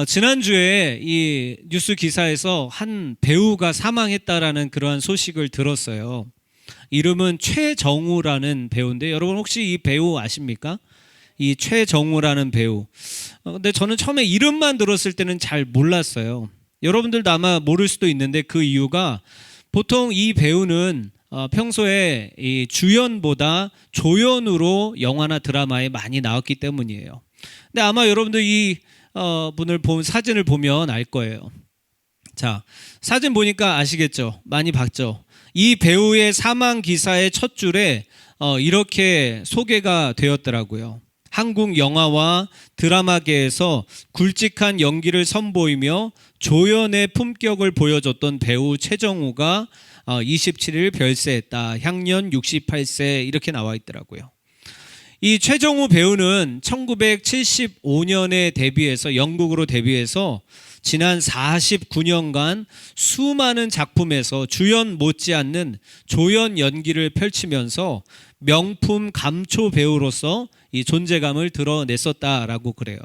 지난주에 이 뉴스 기사에서 한 배우가 사망했다라는 그러한 소식을 들었어요. 이름은 최정우라는 배우인데 여러분 혹시 이 배우 아십니까? 이 최정우라는 배우. 근데 저는 처음에 이름만 들었을 때는 잘 몰랐어요. 여러분들도 아마 모를 수도 있는데 그 이유가 보통 이 배우는 평소에 이 주연보다 조연으로 영화나 드라마에 많이 나왔기 때문이에요. 근데 아마 여러분들 이 분을 사진을 보면 알 거예요. 자, 사진 보니까 아시겠죠? 많이 봤죠? 이 배우의 사망 기사의 첫 줄에 이렇게 소개가 되었더라고요. 한국 영화와 드라마계에서 굵직한 연기를 선보이며 조연의 품격을 보여줬던 배우 최정우가 27일 별세했다. 향년 68세 이렇게 나와 있더라고요. 이 최정우 배우는 1975년에 데뷔해서 영국으로 데뷔해서 지난 49년간 수많은 작품에서 주연 못지않는 조연 연기를 펼치면서 명품 감초 배우로서 이 존재감을 드러냈었다라고 그래요.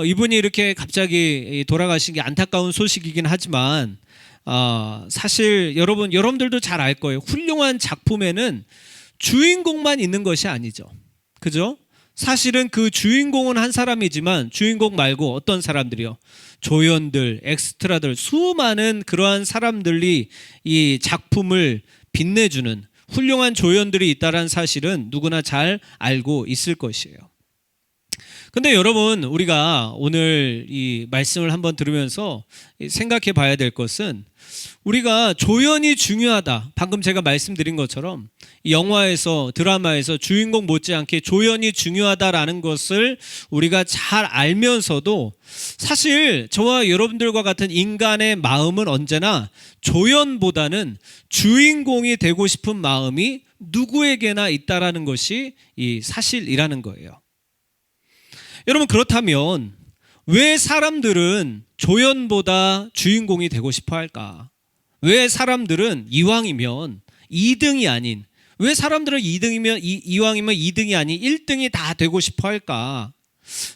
이분이 이렇게 갑자기 돌아가신 게 안타까운 소식이긴 하지만 사실 여러분들도 잘 알 거예요. 훌륭한 작품에는 주인공만 있는 것이 아니죠. 그죠? 사실은 그 주인공은 한 사람이지만 주인공 말고 어떤 사람들이요? 조연들, 엑스트라들, 수많은 그러한 사람들이 이 작품을 빛내주는 훌륭한 조연들이 있다는 사실은 누구나 잘 알고 있을 것이에요. 근데 여러분, 우리가 오늘 이 말씀을 한번 들으면서 생각해 봐야 될 것은 우리가 조연이 중요하다. 방금 제가 말씀드린 것처럼 영화에서 드라마에서 주인공 못지않게 조연이 중요하다라는 것을 우리가 잘 알면서도 사실 저와 여러분들과 같은 인간의 마음은 언제나 조연보다는 주인공이 되고 싶은 마음이 누구에게나 있다라는 것이 이 사실이라는 거예요. 여러분, 그렇다면 왜 사람들은 조연보다 주인공이 되고 싶어 할까? 왜 사람들은 이왕이면 2등이 아닌, 왜 사람들은 이왕이면 2등이 아닌 1등이 다 되고 싶어 할까?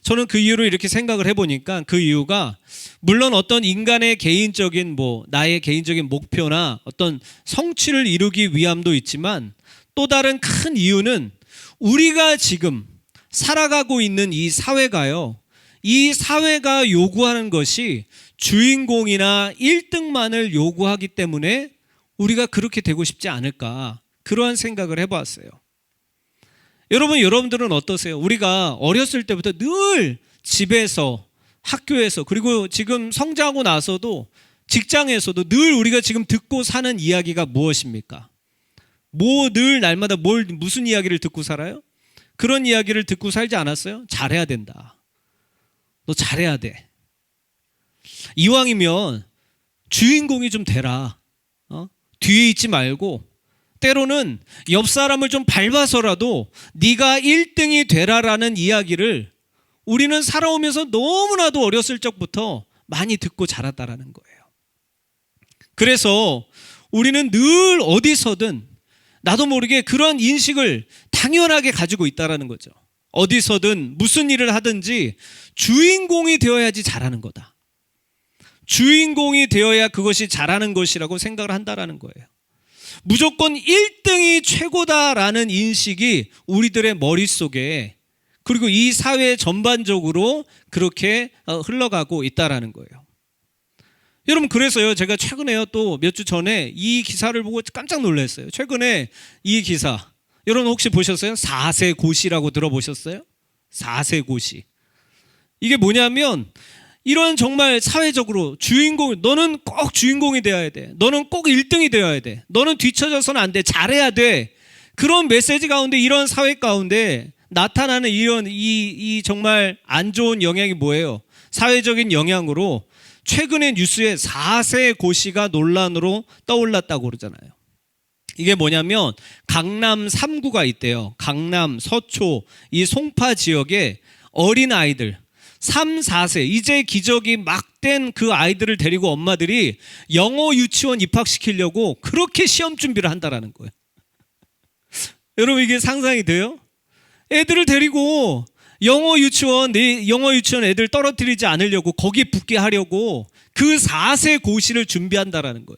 저는 그 이유로 이렇게 생각을 해보니까 그 이유가 물론 어떤 인간의 개인적인 나의 개인적인 목표나 어떤 성취를 이루기 위함도 있지만 또 다른 큰 이유는 우리가 지금 살아가고 있는 이 사회가요. 이 사회가 요구하는 것이 주인공이나 1등만을 요구하기 때문에 우리가 그렇게 되고 싶지 않을까 그러한 생각을 해봤어요. 여러분들은 어떠세요? 우리가 어렸을 때부터 늘 집에서 학교에서 그리고 지금 성장하고 나서도 직장에서도 늘 우리가 지금 듣고 사는 이야기가 무엇입니까? 늘 날마다 무슨 이야기를 듣고 살아요? 그런 이야기를 듣고 살지 않았어요? 잘해야 된다. 너 잘해야 돼. 이왕이면 주인공이 좀 되라. 뒤에 있지 말고 때로는 옆 사람을 좀 밟아서라도 네가 1등이 되라라는 이야기를 우리는 살아오면서 너무나도 어렸을 적부터 많이 듣고 자랐다라는 거예요. 그래서 우리는 늘 어디서든 나도 모르게 그런 인식을 당연하게 가지고 있다라는 거죠. 어디서든 무슨 일을 하든지 주인공이 되어야지 잘하는 거다. 주인공이 되어야 그것이 잘하는 것이라고 생각을 한다라는 거예요. 무조건 1등이 최고다라는 인식이 우리들의 머릿속에 그리고 이 사회 전반적으로 그렇게 흘러가고 있다라는 거예요. 여러분, 그래서요, 제가 최근에요, 또 몇 주 전에 이 기사를 보고 깜짝 놀랐어요. 최근에 이 기사, 여러분 혹시 보셨어요? 4세 고시라고 들어보셨어요? 4세 고시. 이게 뭐냐면, 이런 정말 사회적으로 너는 꼭 주인공이 되어야 돼. 너는 꼭 1등이 되어야 돼. 너는 뒤처져서는 안 돼. 잘해야 돼. 그런 메시지 가운데, 이런 사회 가운데 나타나는 이 정말 안 좋은 영향이 뭐예요? 사회적인 영향으로 최근에 뉴스에 4세 고시가 논란으로 떠올랐다고 그러잖아요. 이게 뭐냐면 강남 3구가 있대요. 강남, 서초, 이 송파 지역에 어린 아이들 3, 4세 이제 기저귀 막 된 그 아이들을 데리고 엄마들이 영어 유치원 입학시키려고 그렇게 시험 준비를 한다라는 거예요. 여러분, 이게 상상이 돼요? 애들을 데리고 영어 유치원 애들 떨어뜨리지 않으려고 거기 붙게 하려고 그 4세 고시를 준비한다라는 거예요.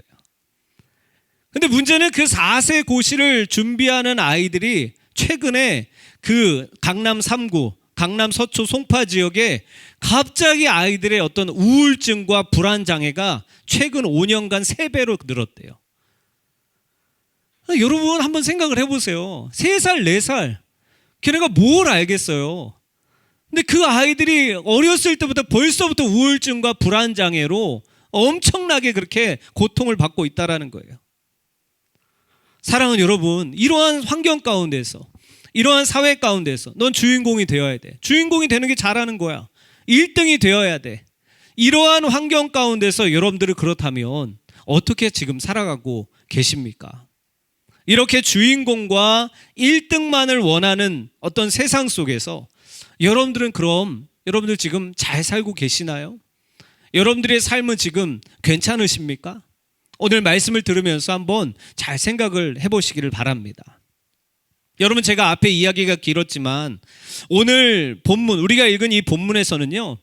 근데 문제는 그 4세 고시를 준비하는 아이들이 최근에 그 강남 3구, 강남 서초 송파 지역에 갑자기 아이들의 어떤 우울증과 불안 장애가 최근 5년간 3배로 늘었대요. 여러분 한번 생각을 해보세요. 3살, 4살. 걔네가 뭘 알겠어요. 근데 그 아이들이 어렸을 때부터 벌써부터 우울증과 불안 장애로 엄청나게 그렇게 고통을 받고 있다라는 거예요. 사랑하는 여러분, 이러한 환경 가운데서, 이러한 사회 가운데서 넌 주인공이 되어야 돼. 주인공이 되는 게 잘하는 거야. 1등이 되어야 돼. 이러한 환경 가운데서 여러분들이 그렇다면 어떻게 지금 살아가고 계십니까? 이렇게 주인공과 1등만을 원하는 어떤 세상 속에서 여러분들은 그럼 여러분들 지금 잘 살고 계시나요? 여러분들의 삶은 지금 괜찮으십니까? 오늘 말씀을 들으면서 한번 잘 생각을 해보시기를 바랍니다. 여러분, 제가 앞에 이야기가 길었지만 오늘 본문, 우리가 읽은 이 본문에서는요,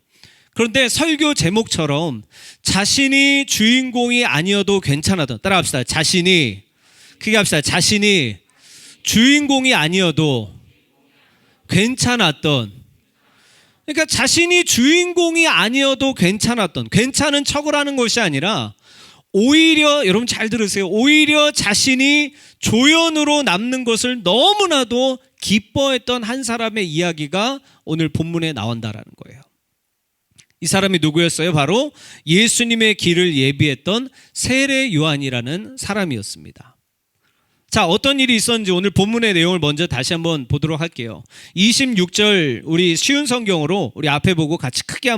그런데 설교 제목처럼 자신이 주인공이 아니어도 괜찮았던, 따라합시다. 자신이, 크게 합시다. 자신이 주인공이 아니어도 괜찮았던, 그러니까 자신이 주인공이 아니어도 괜찮았던, 괜찮은 척을 하는 것이 아니라 오히려, 여러분 잘 들으세요, 오히려 자신이 조연으로 남는 것을 너무나도 기뻐했던 한 사람의 이야기가 오늘 본문에 나온다라는 거예요. 이 사람이 누구였어요? 바로 예수님의 길을 예비했던 세례 요한이라는 사람이었습니다. 자, 어떤 일이 있었는지 오늘 본문의 내용을 먼저 다시 한번 보도록 할게요. 26절, 우리 쉬운 성경으로 우리 앞에 보고 같이 크게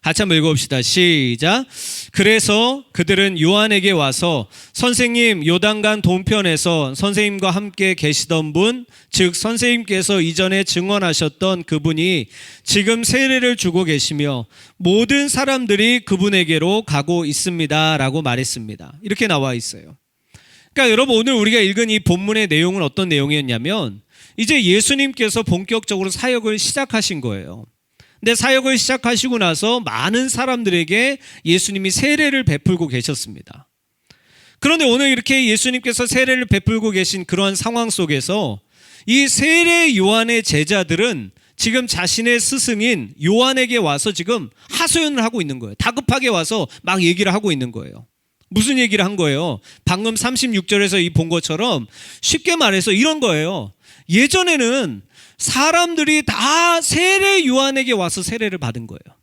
같이 한번 읽어봅시다. 시작. 그래서 그들은 요한에게 와서 선생님, 요단강 동편에서 선생님과 함께 계시던 분, 즉 선생님께서 이전에 증언하셨던 그분이 지금 세례를 주고 계시며 모든 사람들이 그분에게로 가고 있습니다 라고 말했습니다. 이렇게 나와 있어요. 그러니까 여러분, 오늘 우리가 읽은 이 본문의 내용은 어떤 내용이었냐면 이제 예수님께서 본격적으로 사역을 시작하신 거예요. 근데 사역을 시작하시고 나서 많은 사람들에게 예수님이 세례를 베풀고 계셨습니다. 그런데 오늘 이렇게 예수님께서 세례를 베풀고 계신 그러한 상황 속에서 이 세례 요한의 제자들은 지금 자신의 스승인 요한에게 와서 지금 하소연을 하고 있는 거예요. 다급하게 와서 막 얘기를 하고 있는 거예요. 무슨 얘기를 한 거예요? 방금 36절에서 이 본 것처럼 쉽게 말해서 이런 거예요. 예전에는 사람들이 다 세례 요한에게 와서 세례를 받은 거예요.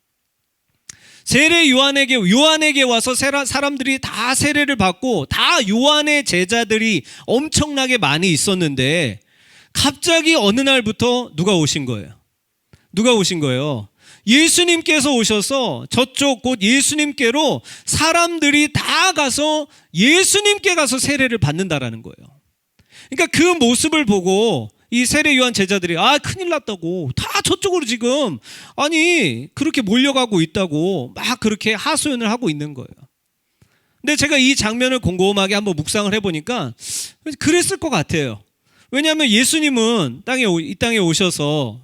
세례 요한에게 와서 사람들이 다 세례를 받고 다 요한의 제자들이 엄청나게 많이 있었는데 갑자기 어느 날부터 누가 오신 거예요? 누가 오신 거예요? 예수님께서 오셔서 저쪽 곧 예수님께로 사람들이 다 가서 예수님께 가서 세례를 받는다라는 거예요. 그러니까 그 모습을 보고 이 세례 요한 제자들이 큰일 났다고 다 저쪽으로 지금 그렇게 몰려가고 있다고 막 그렇게 하소연을 하고 있는 거예요. 근데 제가 이 장면을 곰곰하게 한번 묵상을 해보니까 그랬을 것 같아요. 왜냐하면 예수님은 이 땅에 오셔서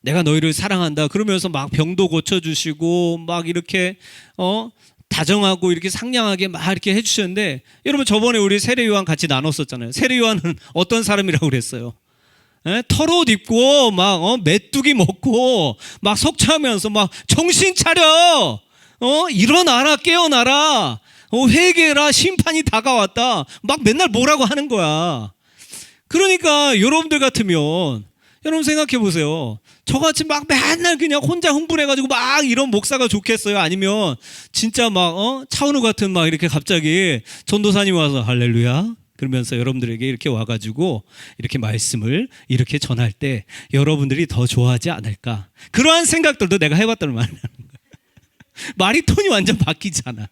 내가 너희를 사랑한다 그러면서 막 병도 고쳐주시고 막 이렇게 다정하고 이렇게 상냥하게 막 이렇게 해주셨는데, 여러분 저번에 우리 세례 요한 같이 나눴었잖아요. 세례 요한은 어떤 사람이라고 그랬어요? 털옷 입고 막 메뚜기 먹고 막 석차하면서 막 정신 차려, 일어나라, 깨어나라, 회개라, 심판이 다가왔다, 막 맨날 뭐라고 하는 거야. 그러니까 여러분들 같으면 여러분 생각해 보세요. 저같이 막 맨날 그냥 혼자 흥분해가지고 막 이런 목사가 좋겠어요? 아니면 진짜 막 차은우 같은 막 이렇게 갑자기 전도사님 와서 할렐루야 그러면서 여러분들에게 이렇게 와가지고 이렇게 말씀을 이렇게 전할 때 여러분들이 더 좋아하지 않을까? 그러한 생각들도 내가 해봤다는 말이야. 말이 톤이 완전 바뀌잖아.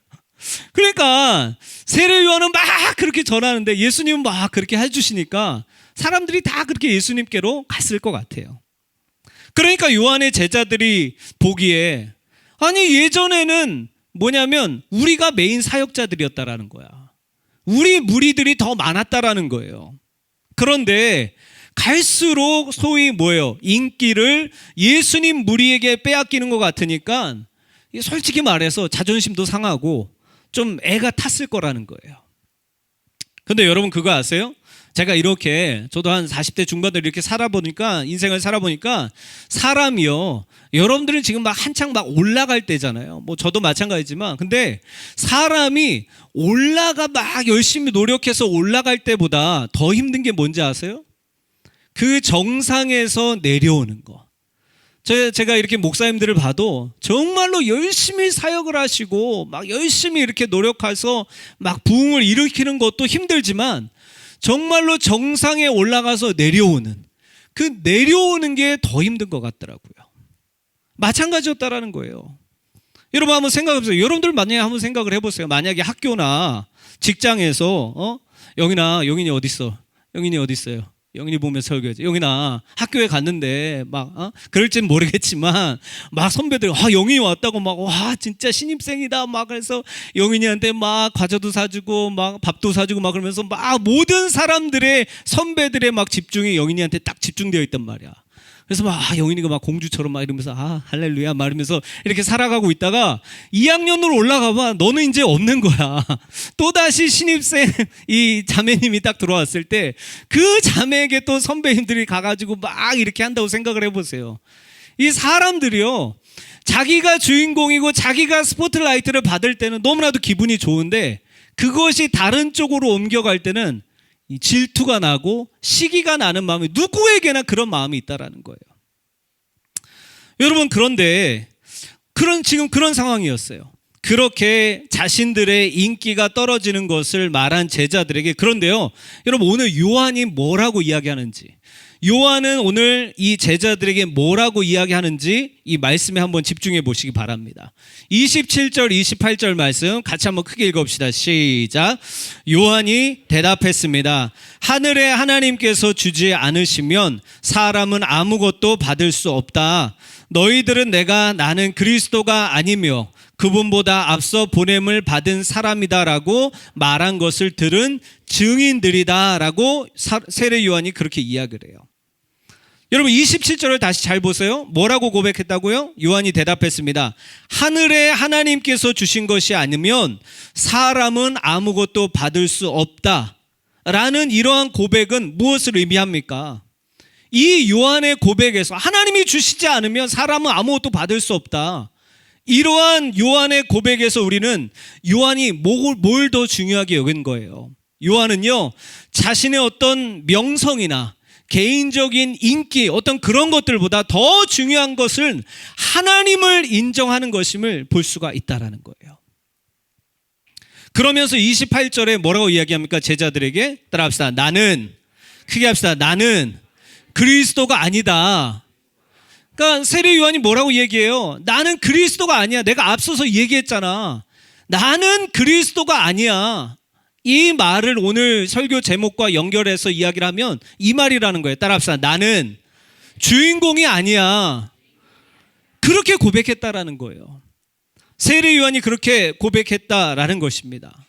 그러니까 세례 요한은 막 그렇게 전하는데 예수님은 막 그렇게 해주시니까 사람들이 다 그렇게 예수님께로 갔을 것 같아요. 그러니까 요한의 제자들이 보기에 예전에는 뭐냐면 우리가 메인 사역자들이었다라는 거야. 우리 무리들이 더 많았다라는 거예요. 그런데 갈수록 소위 뭐예요? 인기를 예수님 무리에게 빼앗기는 것 같으니까 솔직히 말해서 자존심도 상하고 좀 애가 탔을 거라는 거예요. 근데 여러분 그거 아세요? 제가 이렇게 저도 한 40대 중반들 이렇게 살아보니까 인생을 살아보니까 사람이요, 여러분들은 지금 막 한창 막 올라갈 때잖아요. 뭐 저도 마찬가지지만, 근데 사람이 올라가 막 열심히 노력해서 올라갈 때보다 더 힘든 게 뭔지 아세요? 그 정상에서 내려오는 거. 제가 이렇게 목사님들을 봐도 정말로 열심히 사역을 하시고 막 열심히 이렇게 노력해서 막 부흥을 일으키는 것도 힘들지만 정말로 정상에 올라가서 내려오는, 그 내려오는 게 더 힘든 것 같더라고요. 마찬가지였다라는 거예요. 여러분 한번 생각해보세요. 여러분들 만약에 한번 생각을 해보세요. 만약에 학교나 직장에서 영인이 어디 있어? 영인이 어디 있어요? 영인이 보면서 설교하지. 영인아, 학교에 갔는데 막 그럴지는 모르겠지만 막 선배들 영인이 왔다고 막 와 진짜 신입생이다 막 그래서 영인이한테 막 과자도 사주고 막 밥도 사주고 막 그러면서 막 모든 사람들의 선배들의 막 집중이 영인이한테 딱 집중되어 있단 말이야. 그래서 막 영인이가 막 공주처럼 막 이러면서 할렐루야 막 이러면서 이렇게 살아가고 있다가 2학년으로 올라가 봐. 너는 이제 없는 거야. 또다시 신입생 이 자매님이 딱 들어왔을 때 그 자매에게 또 선배님들이 가가지고 막 이렇게 한다고 생각을 해보세요. 이 사람들이요, 자기가 주인공이고 자기가 스포트라이트를 받을 때는 너무나도 기분이 좋은데 그것이 다른 쪽으로 옮겨갈 때는 이 질투가 나고 시기가 나는 마음이, 누구에게나 그런 마음이 있다라는 거예요. 여러분, 그런데 지금 그런 상황이었어요. 그렇게 자신들의 인기가 떨어지는 것을 말한 제자들에게, 그런데요, 여러분 오늘 요한이 뭐라고 이야기하는지, 요한은 오늘 이 제자들에게 뭐라고 이야기하는지 이 말씀에 한번 집중해 보시기 바랍니다. 27절 28절 말씀 같이 한번 크게 읽어봅시다. 시작. 요한이 대답했습니다. 하늘에 하나님께서 주지 않으시면 사람은 아무것도 받을 수 없다. 너희들은 나는 그리스도가 아니며 그분보다 앞서 보냄을 받은 사람이다라고 말한 것을 들은 증인들이다라고 세례 요한이 그렇게 이야기를 해요. 여러분 27절을 다시 잘 보세요. 뭐라고 고백했다고요? 요한이 대답했습니다. 하늘에 하나님께서 주신 것이 아니면 사람은 아무것도 받을 수 없다 라는 이러한 고백은 무엇을 의미합니까? 이 요한의 고백에서 하나님이 주시지 않으면 사람은 아무것도 받을 수 없다, 이러한 요한의 고백에서 우리는 요한이 뭘 더 중요하게 여긴 거예요. 요한은요, 자신의 어떤 명성이나 개인적인 인기, 어떤 그런 것들보다 더 중요한 것은 하나님을 인정하는 것임을 볼 수가 있다라는 거예요. 그러면서 28절에 뭐라고 이야기합니까? 제자들에게 따라합시다. 크게 합시다. 나는 그리스도가 아니다. 그러니까 세례 요한이 뭐라고 얘기해요? 나는 그리스도가 아니야. 내가 앞서서 얘기했잖아. 나는 그리스도가 아니야. 이 말을 오늘 설교 제목과 연결해서 이야기를 하면 이 말이라는 거예요. 따라합시다. 나는 주인공이 아니야. 그렇게 고백했다라는 거예요. 세례 요한이 그렇게 고백했다라는 것입니다.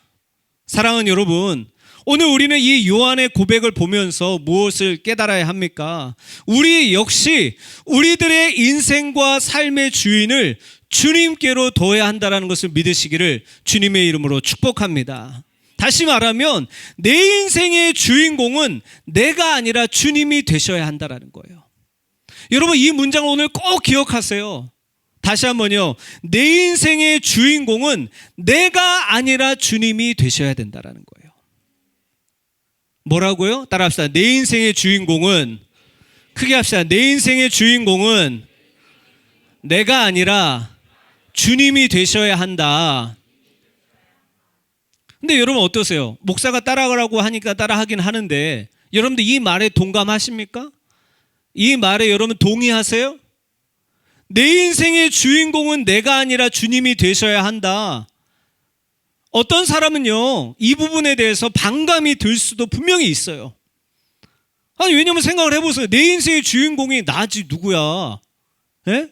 사랑하는 여러분, 오늘 우리는 이 요한의 고백을 보면서 무엇을 깨달아야 합니까? 우리 역시 우리들의 인생과 삶의 주인을 주님께로 둬야 한다는 것을 믿으시기를 주님의 이름으로 축복합니다. 다시 말하면 내 인생의 주인공은 내가 아니라 주님이 되셔야 한다는 거예요. 여러분 이 문장을 오늘 꼭 기억하세요. 다시 한번요. 내 인생의 주인공은 내가 아니라 주님이 되셔야 된다는 거예요. 뭐라고요? 따라합시다. 내 인생의 주인공은, 크게 합시다. 내 인생의 주인공은 내가 아니라 주님이 되셔야 한다. 근데 여러분 어떠세요? 목사가 따라가라고 하니까 따라하긴 하는데 여러분들 이 말에 동감하십니까? 이 말에 여러분 동의하세요? 내 인생의 주인공은 내가 아니라 주님이 되셔야 한다. 어떤 사람은요, 이 부분에 대해서 반감이 들 수도 분명히 있어요. 아니, 왜냐면 생각을 해보세요. 내 인생의 주인공이 나지 누구야? 에?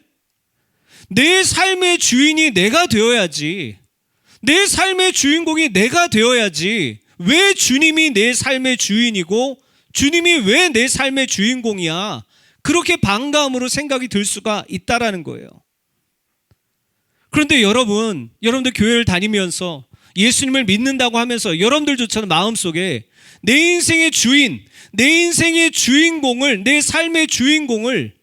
내 삶의 주인이 내가 되어야지. 내 삶의 주인공이 내가 되어야지. 왜 주님이 내 삶의 주인이고 주님이 왜 내 삶의 주인공이야? 그렇게 반감으로 생각이 들 수가 있다라는 거예요. 그런데 여러분들 교회를 다니면서 예수님을 믿는다고 하면서 여러분들조차도 마음속에 내 인생의 주인, 내 인생의 주인공을, 내 삶의 주인공을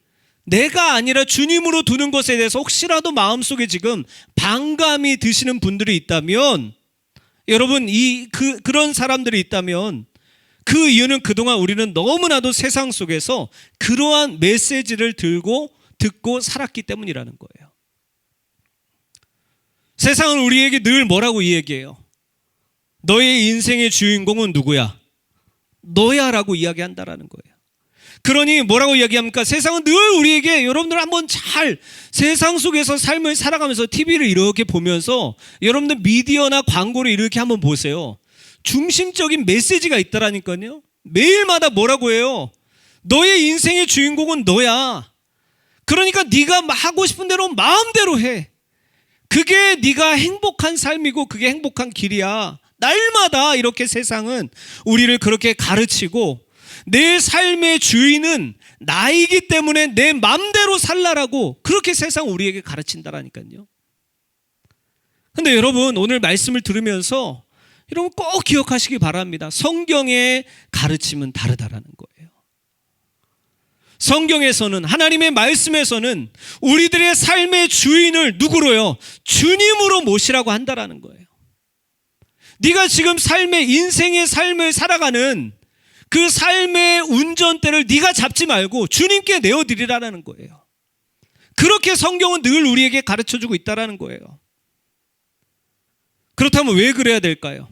내가 아니라 주님으로 두는 것에 대해서 혹시라도 마음속에 지금 반감이 드시는 분들이 있다면, 여러분 그런 사람들이 있다면 그 이유는 그동안 우리는 너무나도 세상 속에서 그러한 메시지를 듣고 살았기 때문이라는 거예요. 세상은 우리에게 늘 뭐라고 이야기해요? 너의 인생의 주인공은 누구야? 너야라고 이야기한다라는 거예요. 그러니 뭐라고 이야기합니까? 세상은 늘 우리에게, 여러분들 한번 잘 세상 속에서 삶을 살아가면서 TV를 이렇게 보면서 여러분들 미디어나 광고를 이렇게 한번 보세요. 중심적인 메시지가 있다라니까요. 매일마다 뭐라고 해요? 너의 인생의 주인공은 너야. 그러니까 네가 하고 싶은 대로 마음대로 해. 그게 네가 행복한 삶이고 그게 행복한 길이야. 날마다 이렇게 세상은 우리를 그렇게 가르치고, 내 삶의 주인은 나이기 때문에 내 맘대로 살라라고 그렇게 세상 우리에게 가르친다라니까요. 근데 여러분, 오늘 말씀을 들으면서 여러분 꼭 기억하시기 바랍니다. 성경의 가르침은 다르다라는 거예요. 성경에서는, 하나님의 말씀에서는 우리들의 삶의 주인을 누구로요? 주님으로 모시라고 한다라는 거예요. 네가 지금 인생의 삶을 살아가는 그 삶의 운전대를 네가 잡지 말고 주님께 내어드리라는 거예요. 그렇게 성경은 늘 우리에게 가르쳐주고 있다라는 거예요. 그렇다면 왜 그래야 될까요?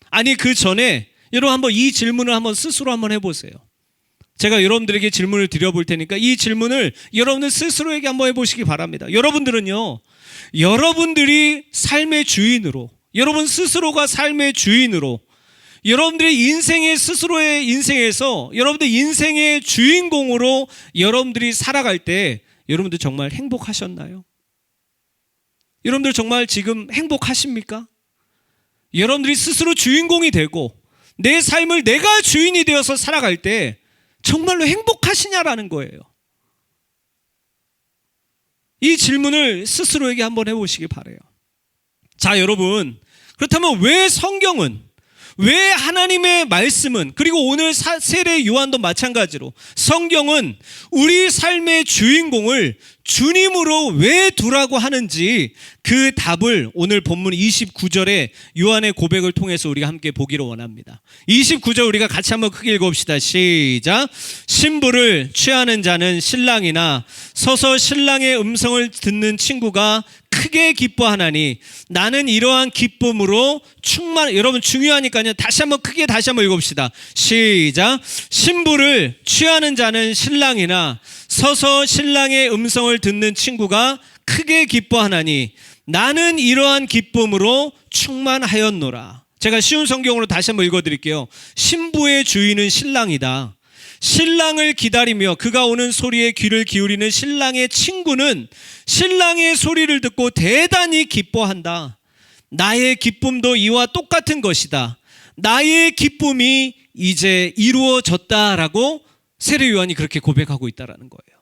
아니, 그 전에 여러분 한번 이 질문을 한번 스스로 한번 해보세요. 제가 여러분들에게 질문을 드려볼 테니까 이 질문을 여러분들 스스로에게 한번 해보시기 바랍니다. 여러분들은요, 여러분들이 삶의 주인으로, 여러분 스스로가 삶의 주인으로, 여러분들의 스스로의 인생에서 여러분들 인생의 주인공으로 여러분들이 살아갈 때 여러분들 정말 행복하셨나요? 여러분들 정말 지금 행복하십니까? 여러분들이 스스로 주인공이 되고 내 삶을 내가 주인이 되어서 살아갈 때 정말로 행복하시냐라는 거예요. 이 질문을 스스로에게 한번 해보시기 바라요. 자, 여러분, 그렇다면 왜 하나님의 말씀은, 그리고 오늘 세례 요한도 마찬가지로 성경은 우리 삶의 주인공을 주님으로 왜 두라고 하는지 그 답을 오늘 본문 29절의 요한의 고백을 통해서 우리가 함께 보기를 원합니다. 29절 우리가 같이 한번 크게 읽어봅시다. 시작. 신부를 취하는 자는 신랑이나 서서 신랑의 음성을 듣는 친구가 크게 기뻐하나니 나는 이러한 기쁨으로 여러분 중요하니까요. 다시 한번 읽어봅시다. 시작. 신부를 취하는 자는 신랑이나 서서 신랑의 음성을 듣는 친구가 크게 기뻐하나니 나는 이러한 기쁨으로 충만하였노라. 제가 쉬운 성경으로 다시 한번 읽어드릴게요. 신부의 주인은 신랑이다. 신랑을 기다리며 그가 오는 소리에 귀를 기울이는 신랑의 친구는 신랑의 소리를 듣고 대단히 기뻐한다. 나의 기쁨도 이와 똑같은 것이다. 나의 기쁨이 이제 이루어졌다라고 세례 요한이 그렇게 고백하고 있다라는 거예요.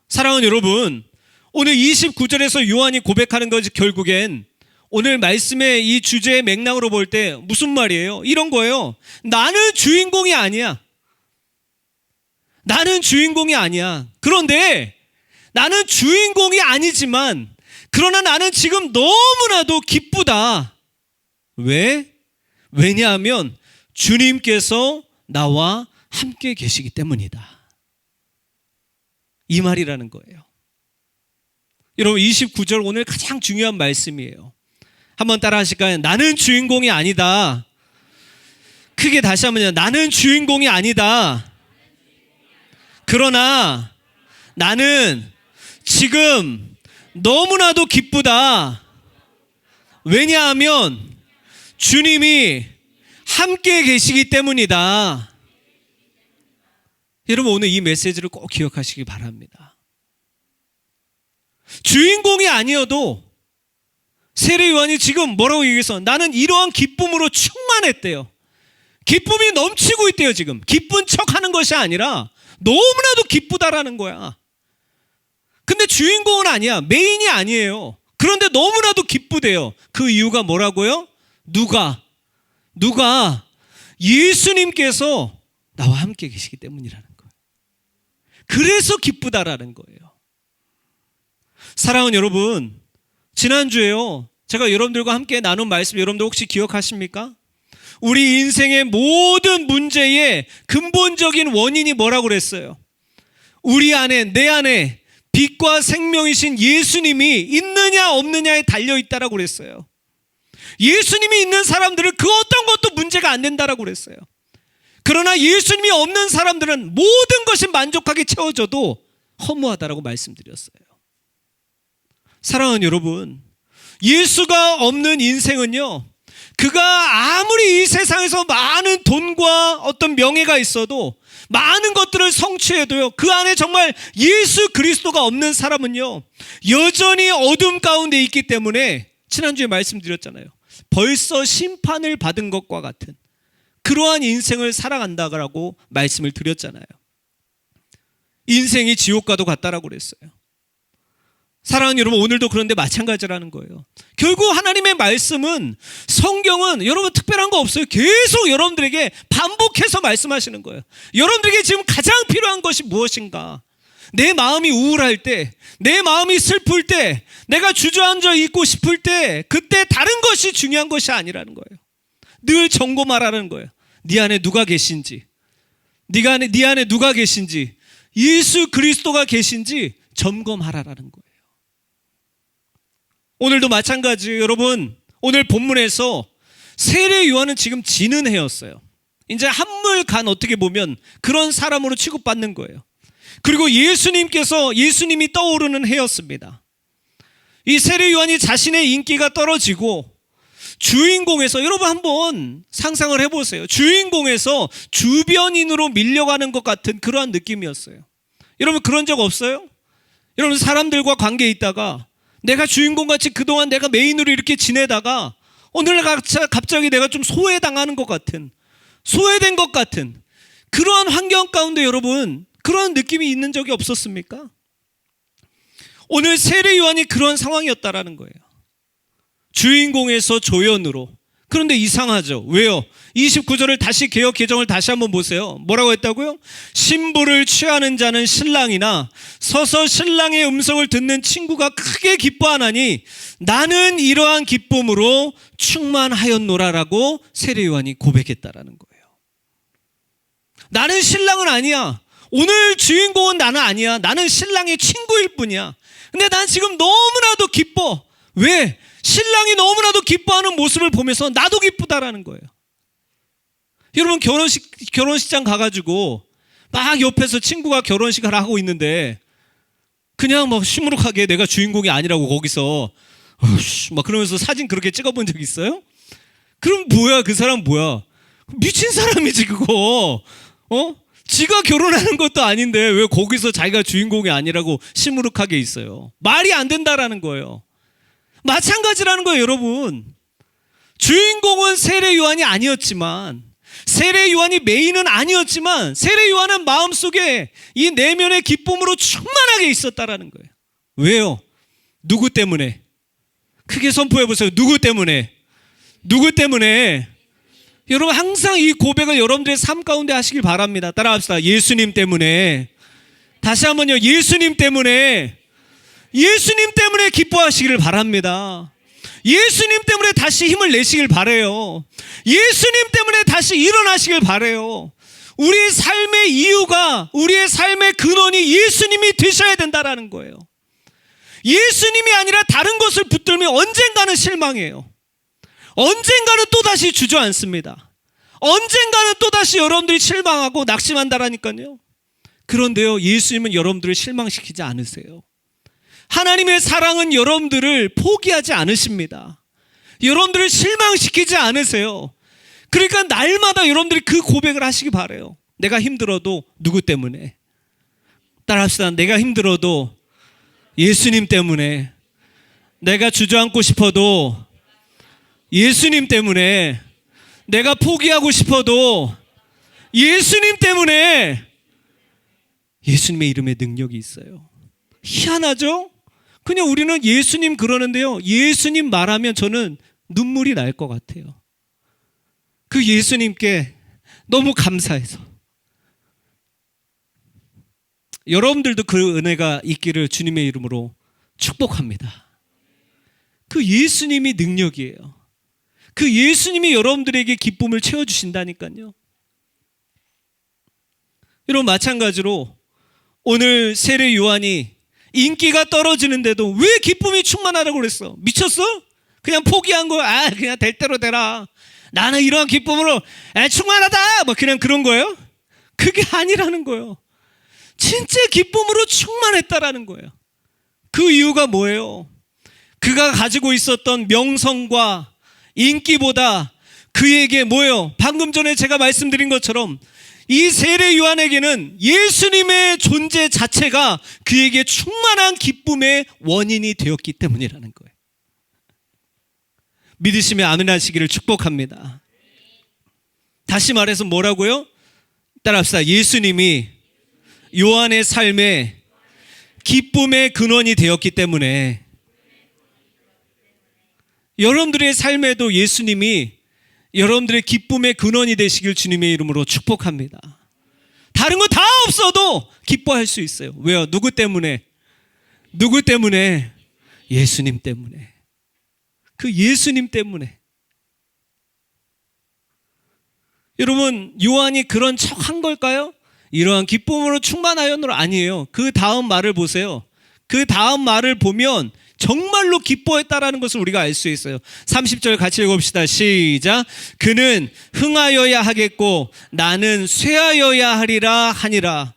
사랑하는 여러분, 오늘 29절에서 요한이 고백하는 것이 결국엔 오늘 말씀의 이 주제의 맥락으로 볼 때 무슨 말이에요? 이런 거예요. 나는 주인공이 아니야. 나는 주인공이 아니야. 그런데 나는 주인공이 아니지만 그러나 나는 지금 너무나도 기쁘다. 왜? 왜냐하면 주님께서 나와 함께 계시기 때문이다. 이 말이라는 거예요. 여러분 29절 오늘 가장 중요한 말씀이에요. 한번 따라 하실까요? 나는 주인공이 아니다. 크게 다시 한번요. 나는 주인공이 아니다. 그러나 나는 지금 너무나도 기쁘다. 왜냐하면 주님이 함께 계시기 때문이다. 여러분 오늘 이 메시지를 꼭 기억하시기 바랍니다. 주인공이 아니어도 세례 요한이 지금 뭐라고 얘기해서 나는 이러한 기쁨으로 충만했대요. 기쁨이 넘치고 있대요. 지금 기쁜 척하는 것이 아니라 너무나도 기쁘다라는 거야. 근데 주인공은 아니야. 메인이 아니에요. 그런데 너무나도 기쁘대요. 그 이유가 뭐라고요? 누가? 예수님께서 나와 함께 계시기 때문이라는 거예요. 그래서 기쁘다라는 거예요. 사랑하는 여러분, 지난주에요, 제가 여러분들과 함께 나눈 말씀 여러분들 혹시 기억하십니까? 우리 인생의 모든 문제의 근본적인 원인이 뭐라고 그랬어요? 우리 안에, 내 안에 빛과 생명이신 예수님이 있느냐 없느냐에 달려있다라고 그랬어요. 예수님이 있는 사람들은 그 어떤 것도 문제가 안 된다라고 그랬어요. 그러나 예수님이 없는 사람들은 모든 것이 만족하게 채워져도 허무하다라고 말씀드렸어요. 사랑하는 여러분, 예수가 없는 인생은요, 그가 아무리 이 세상에서 많은 돈과 어떤 명예가 있어도, 많은 것들을 성취해도요, 그 안에 정말 예수 그리스도가 없는 사람은요, 여전히 어둠 가운데 있기 때문에 지난주에 말씀드렸잖아요. 벌써 심판을 받은 것과 같은 그러한 인생을 살아간다고 말씀을 드렸잖아요. 인생이 지옥과도 같다라고 그랬어요. 사랑하는 여러분, 오늘도 그런데 마찬가지라는 거예요. 결국 하나님의 말씀은, 성경은 여러분 특별한 거 없어요. 계속 여러분들에게 반복해서 말씀하시는 거예요. 여러분들에게 지금 가장 필요한 것이 무엇인가? 내 마음이 우울할 때, 내 마음이 슬플 때, 내가 주저앉아 있고 싶을 때, 그때 다른 것이 중요한 것이 아니라는 거예요. 늘 점검하라는 거예요. 네 안에 누가 계신지, 네 안에 누가 계신지, 예수 그리스도가 계신지 점검하라라는 거예요. 오늘도 마찬가지예요. 여러분, 오늘 본문에서 세례 요한은 지금 지는 해였어요. 이제 한물간 어떻게 보면 그런 사람으로 취급받는 거예요. 그리고 예수님이 떠오르는 해였습니다. 이 세례 요한이 자신의 인기가 떨어지고 주인공에서, 여러분 한번 상상을 해보세요. 주인공에서 주변인으로 밀려가는 것 같은 그러한 느낌이었어요. 여러분 그런 적 없어요? 여러분 사람들과 관계에 있다가 내가 주인공같이 그동안 내가 메인으로 이렇게 지내다가 오늘 갑자기 내가 좀 소외당하는 것 같은, 소외된 것 같은 그러한 환경 가운데 여러분 그러한 느낌이 있는 적이 없었습니까? 오늘 세례 요한이 그런 상황이었다라는 거예요. 주인공에서 조연으로. 그런데 이상하죠. 왜요? 29절을 다시 개역 개정을 다시 한번 보세요. 뭐라고 했다고요? 신부를 취하는 자는 신랑이나 서서 신랑의 음성을 듣는 친구가 크게 기뻐하나니 나는 이러한 기쁨으로 충만하였노라라고 세례 요한이 고백했다라는 거예요. 나는 신랑은 아니야. 오늘 주인공은 나는 아니야. 나는 신랑의 친구일 뿐이야. 근데 난 지금 너무나도 기뻐. 왜? 신랑이 너무나도 기뻐하는 모습을 보면서 나도 기쁘다라는 거예요. 여러분 결혼식장 가가지고 막 옆에서 친구가 결혼식을 하고 있는데 그냥 막 시무룩하게 내가 주인공이 아니라고 거기서 막 그러면서 사진 그렇게 찍어본 적 있어요? 그럼 뭐야, 그 사람 뭐야? 미친 사람이지 그거. 지가 결혼하는 것도 아닌데 왜 거기서 자기가 주인공이 아니라고 시무룩하게 있어요? 말이 안 된다라는 거예요. 마찬가지라는 거예요, 여러분. 주인공은 세례 요한이 아니었지만, 세례 요한이 메인은 아니었지만, 세례 요한은 마음속에 이 내면의 기쁨으로 충만하게 있었다라는 거예요. 왜요? 누구 때문에? 크게 선포해 보세요. 누구 때문에? 누구 때문에? 여러분 항상 이 고백을 여러분들의 삶 가운데 하시길 바랍니다. 따라합시다. 예수님 때문에. 다시 한번요. 예수님 때문에. 예수님 때문에 기뻐하시기를 바랍니다. 예수님 때문에 다시 힘을 내시길 바라요. 예수님 때문에 다시 일어나시길 바라요. 우리의 삶의 이유가, 우리의 삶의 근원이 예수님이 되셔야 된다라는 거예요. 예수님이 아니라 다른 것을 붙들면 언젠가는 실망해요. 언젠가는 또다시 주저앉습니다. 언젠가는 또다시 여러분들이 실망하고 낙심한다라니까요. 그런데요, 예수님은 여러분들을 실망시키지 않으세요. 하나님의 사랑은 여러분들을 포기하지 않으십니다. 여러분들을 실망시키지 않으세요. 그러니까 날마다 여러분들이 그 고백을 하시기 바라요. 내가 힘들어도 누구 때문에? 따라합시다. 내가 힘들어도 예수님 때문에. 내가 주저앉고 싶어도 예수님 때문에. 내가 포기하고 싶어도 예수님 때문에 예수님의 이름에 능력이 있어요. 희한하죠? 그냥 우리는 예수님 그러는데요, 예수님 말하면 저는 눈물이 날 것 같아요. 그 예수님께 너무 감사해서. 여러분들도 그 은혜가 있기를 주님의 이름으로 축복합니다. 그 예수님이 능력이에요. 그 예수님이 여러분들에게 기쁨을 채워주신다니까요. 여러분, 마찬가지로 오늘 세례 요한이 인기가 떨어지는데도 왜 기쁨이 충만하다고 그랬어? 미쳤어? 그냥 포기한 거야. 그냥 될 대로 되라. 나는 이러한 기쁨으로 충만하다. 뭐 그냥 그런 거예요? 그게 아니라는 거예요. 진짜 기쁨으로 충만했다라는 거예요. 그 이유가 뭐예요? 그가 가지고 있었던 명성과 인기보다 그에게 뭐예요? 방금 전에 제가 말씀드린 것처럼 이 세례 요한에게는 예수님의 존재 자체가 그에게 충만한 기쁨의 원인이 되었기 때문이라는 거예요. 믿으시면 아멘 하시기를 축복합니다. 다시 말해서 뭐라고요? 따라합시다. 예수님이 요한의 삶에 기쁨의 근원이 되었기 때문에 여러분들의 삶에도 예수님이 여러분들의 기쁨의 근원이 되시길 주님의 이름으로 축복합니다. 다른 거 다 없어도 기뻐할 수 있어요. 왜요? 누구 때문에? 누구 때문에? 예수님 때문에. 그 예수님 때문에. 여러분, 요한이 그런 척 한 걸까요? 이러한 기쁨으로 충만하였노라. 아니에요. 그 다음 말을 보세요. 그 다음 말을 보면 정말로 기뻐했다라는 것을 우리가 알 수 있어요. 30절 같이 읽어봅시다. 시작. 그는 흥하여야 하겠고 나는 쇠하여야 하리라 하니라.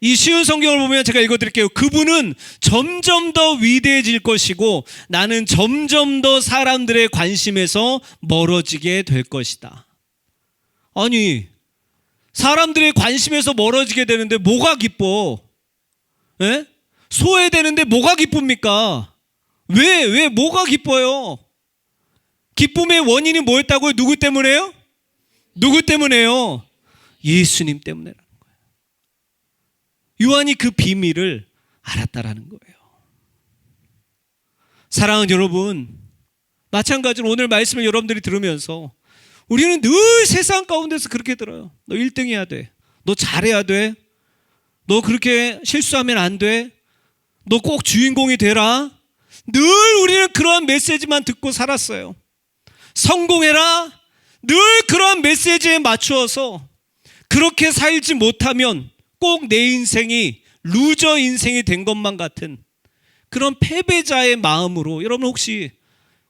이 쉬운 성경을 보면 제가 읽어드릴게요. 그분은 점점 더 위대해질 것이고 나는 점점 더 사람들의 관심에서 멀어지게 될 것이다. 아니, 사람들의 관심에서 멀어지게 되는데 뭐가 기뻐? 예? 소외되는데 뭐가 기쁩니까? 왜 뭐가 기뻐요? 기쁨의 원인이 뭐였다고요? 누구 때문에요? 누구 때문에요? 예수님 때문에라는 거예요. 요한이 그 비밀을 알았다라는 거예요. 사랑하는 여러분, 마찬가지로 오늘 말씀을 여러분들이 들으면서 우리는 늘 세상 가운데서 그렇게 들어요. 너 1등 해야 돼. 너 잘해야 돼. 너 그렇게 실수하면 안 돼. 너 꼭 주인공이 되라. 늘 우리는 그러한 메시지만 듣고 살았어요. 성공해라. 늘 그러한 메시지에 맞추어서 그렇게 살지 못하면 꼭 내 인생이 루저 인생이 된 것만 같은 그런 패배자의 마음으로, 여러분 혹시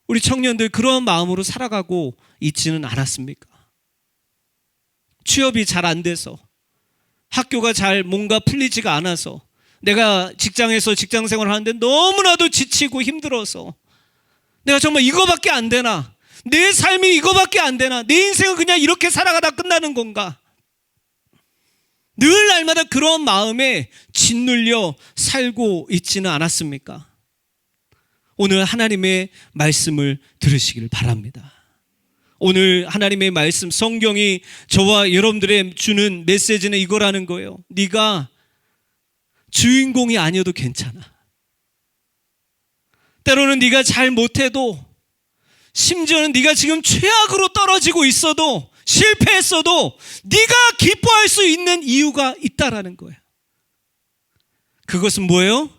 우리 청년들 그런 마음으로 살아가고 있지는 않았습니까? 취업이 잘 안 돼서, 학교가 잘 뭔가 풀리지가 않아서, 내가 직장에서 직장 생활을 하는데 너무나도 지치고 힘들어서 내가 정말 이거밖에 안 되나? 내 삶이 이거밖에 안 되나? 내 인생은 그냥 이렇게 살아가다 끝나는 건가? 늘 날마다 그런 마음에 짓눌려 살고 있지는 않았습니까? 오늘 하나님의 말씀을 들으시길 바랍니다. 오늘 하나님의 말씀, 성경이 저와 여러분들의 주는 메시지는 이거라는 거예요. 네가 주인공이 아니어도 괜찮아. 때로는 네가 잘 못해도, 심지어는 네가 지금 최악으로 떨어지고 있어도, 실패했어도 네가 기뻐할 수 있는 이유가 있다라는 거예요. 그것은 뭐예요?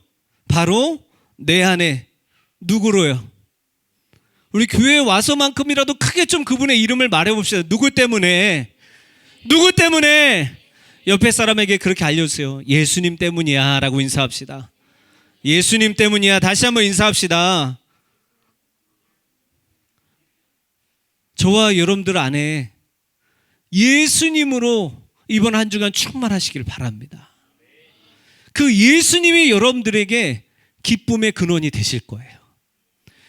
바로 내 안에 누구로요? 우리 교회에 와서만큼이라도 크게 좀 그분의 이름을 말해봅시다. 누구 때문에? 누구 때문에? 옆에 사람에게 그렇게 알려주세요. 예수님 때문이야 라고 인사합시다. 예수님 때문이야. 다시 한번 인사합시다. 저와 여러분들 안에 예수님으로 이번 한 주간 충만하시길 바랍니다. 그 예수님이 여러분들에게 기쁨의 근원이 되실 거예요.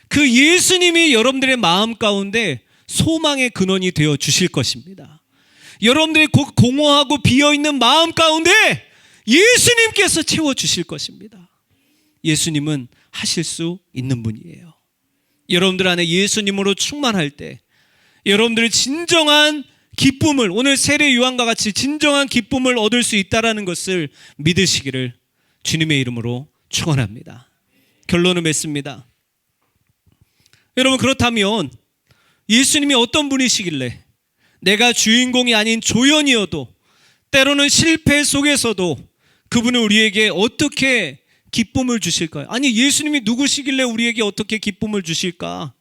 그 예수님이 여러분들의 마음 가운데 소망의 근원이 되어 주실 것입니다. 여러분들의 공허하고 비어있는 마음 가운데 예수님께서 채워주실 것입니다. 예수님은 하실 수 있는 분이에요. 여러분들 안에 예수님으로 충만할 때 여러분들이 진정한 기쁨을, 오늘 세례 요한과 같이 진정한 기쁨을 얻을 수 있다는 것을 믿으시기를 주님의 이름으로 축원합니다. 결론을 맺습니다. 여러분, 그렇다면 예수님이 어떤 분이시길래 내가 주인공이 아닌 조연이어도, 때로는 실패 속에서도 그분은 우리에게 어떻게 기쁨을 주실까요? 아니, 예수님이 누구시길래 우리에게 어떻게 기쁨을 주실까?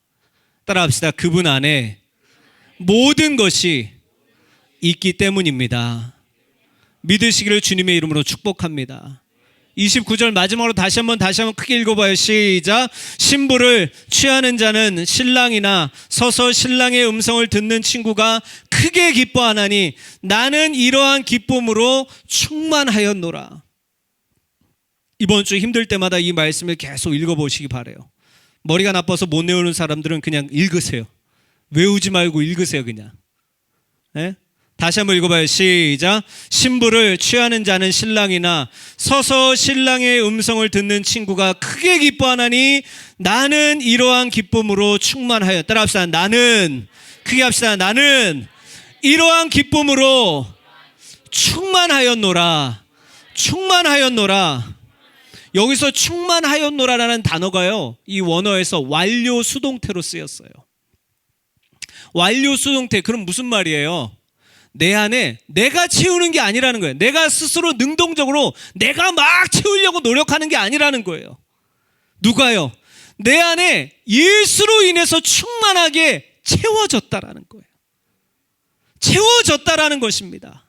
따라합시다. 그분 안에 모든 것이 있기 때문입니다. 믿으시기를 주님의 이름으로 축복합니다. 29절 마지막으로 다시 한번 크게 읽어봐요. 시작. 신부를 취하는 자는 신랑이나 서서 신랑의 음성을 듣는 친구가 크게 기뻐하나니 나는 이러한 기쁨으로 충만하였노라. 이번 주 힘들 때마다 이 말씀을 계속 읽어보시기 바라요. 머리가 나빠서 못 외우는 사람들은 그냥 읽으세요. 외우지 말고 읽으세요. 그냥. 네? 다시 한번 읽어봐요. 시작. 신부를 취하는 자는 신랑이나 서서 신랑의 음성을 듣는 친구가 크게 기뻐하나니 나는 이러한 기쁨으로 충만하여. 따라합시다. 나는, 크게 합시다. 나는 이러한 기쁨으로 충만하였노라. 충만하였노라. 여기서 충만하였노라라는 단어가요, 이 원어에서 완료 수동태로 쓰였어요. 완료 수동태. 그럼 무슨 말이에요? 내 안에 내가 채우는 게 아니라는 거예요. 내가 스스로 능동적으로 내가 막 채우려고 노력하는 게 아니라는 거예요. 누가요? 내 안에 예수로 인해서 충만하게 채워졌다라는 거예요. 채워졌다라는 것입니다.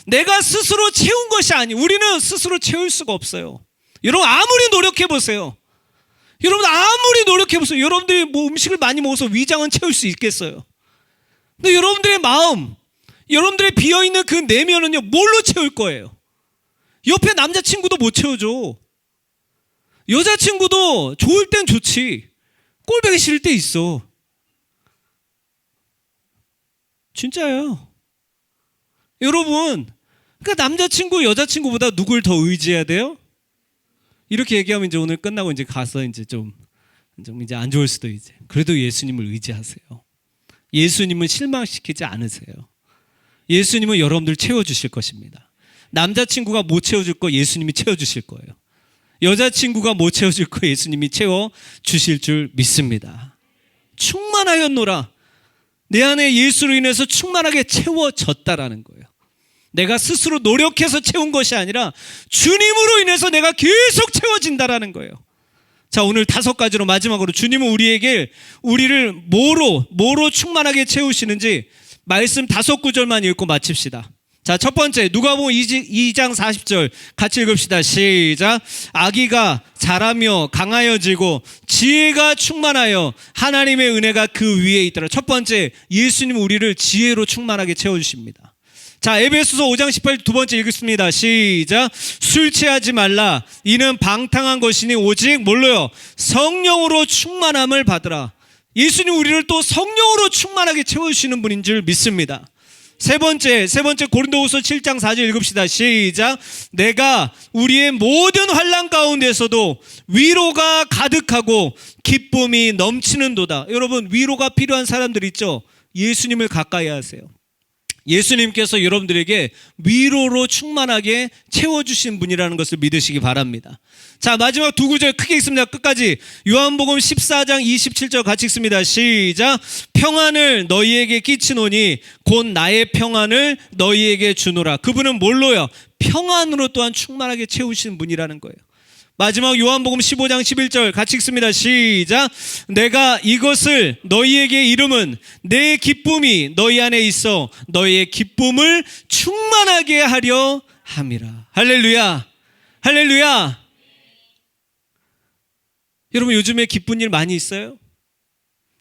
내가 스스로 채운 것이 아니에요. 우리는 스스로 채울 수가 없어요. 여러분, 아무리 노력해보세요. 여러분, 아무리 노력해보세요. 여러분들이 뭐 음식을 많이 먹어서 위장은 채울 수 있겠어요. 근데 여러분들의 마음, 여러분들의 비어있는 그 내면은요, 뭘로 채울 거예요? 옆에 남자친구도 못 채워줘. 여자친구도 좋을 땐 좋지, 꼴보기 싫을 때 있어. 진짜예요. 여러분, 그러니까 남자친구, 여자친구보다 누굴 더 의지해야 돼요? 이렇게 얘기하면 이제 오늘 끝나고 이제 가서 이제 좀 이제 안 좋을 수도 이제. 그래도 예수님을 의지하세요. 예수님은 실망시키지 않으세요. 예수님은 여러분들 채워주실 것입니다. 남자친구가 못 채워줄 거 예수님이 채워주실 거예요. 여자친구가 못 채워줄 거 예수님이 채워주실 줄 믿습니다. 충만하였노라. 내 안에 예수로 인해서 충만하게 채워졌다라는 거예요. 내가 스스로 노력해서 채운 것이 아니라 주님으로 인해서 내가 계속 채워진다라는 거예요. 자, 오늘 5가지로 마지막으로 주님은 우리를 뭐로 충만하게 채우시는지 말씀 5구절만 읽고 마칩시다. 자, 첫 번째, 누가복음 2장 40절 같이 읽읍시다. 시작. 아기가 자라며 강하여지고 지혜가 충만하여 하나님의 은혜가 그 위에 있더라. 첫 번째, 예수님은 우리를 지혜로 충만하게 채워주십니다. 자, 에베소서 5장 18절 두 번째 읽겠습니다. 시작. 술 취하지 말라. 이는 방탕한 것이니 오직 뭘로요? 성령으로 충만함을 받으라. 예수님 우리를 또 성령으로 충만하게 채워주시는 분인 줄 믿습니다. 세 번째 고린도후서 7장 4절 읽읍시다. 시작. 내가 우리의 모든 환난 가운데서도 위로가 가득하고 기쁨이 넘치는도다. 여러분, 위로가 필요한 사람들 있죠? 예수님을 가까이 하세요. 예수님께서 여러분들에게 위로로 충만하게 채워주신 분이라는 것을 믿으시기 바랍니다. 자, 마지막 2구절 크게 읽습니다. 끝까지. 요한복음 14장 27절 같이 읽습니다. 시작. 평안을 너희에게 끼치노니 곧 나의 평안을 너희에게 주노라. 그분은 뭘로요? 평안으로 또한 충만하게 채우신 분이라는 거예요. 마지막 요한복음 15장 11절 같이 읽습니다. 시작. 내가 이것을 너희에게 이름은 내 기쁨이 너희 안에 있어 너희의 기쁨을 충만하게 하려 함이라. 할렐루야. 할렐루야. 여러분, 요즘에 기쁜 일 많이 있어요?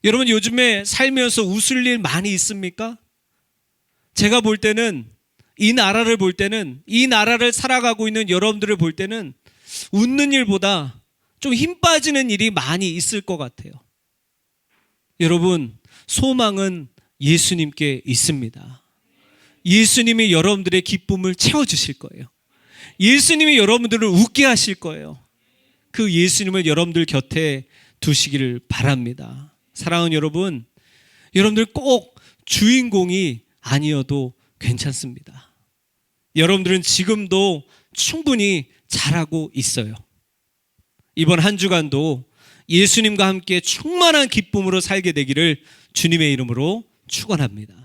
여러분, 요즘에 살면서 웃을 일 많이 있습니까? 제가 볼 때는 이 나라를 살아가고 있는 여러분들을 볼 때는 웃는 일보다 좀 힘 빠지는 일이 많이 있을 것 같아요. 여러분, 소망은 예수님께 있습니다. 예수님이 여러분들의 기쁨을 채워주실 거예요. 예수님이 여러분들을 웃게 하실 거예요. 그 예수님을 여러분들 곁에 두시기를 바랍니다. 사랑하는 여러분, 여러분들 꼭 주인공이 아니어도 괜찮습니다. 여러분들은 지금도 충분히 잘하고 있어요. 이번 한 주간도 예수님과 함께 충만한 기쁨으로 살게 되기를 주님의 이름으로 축원합니다.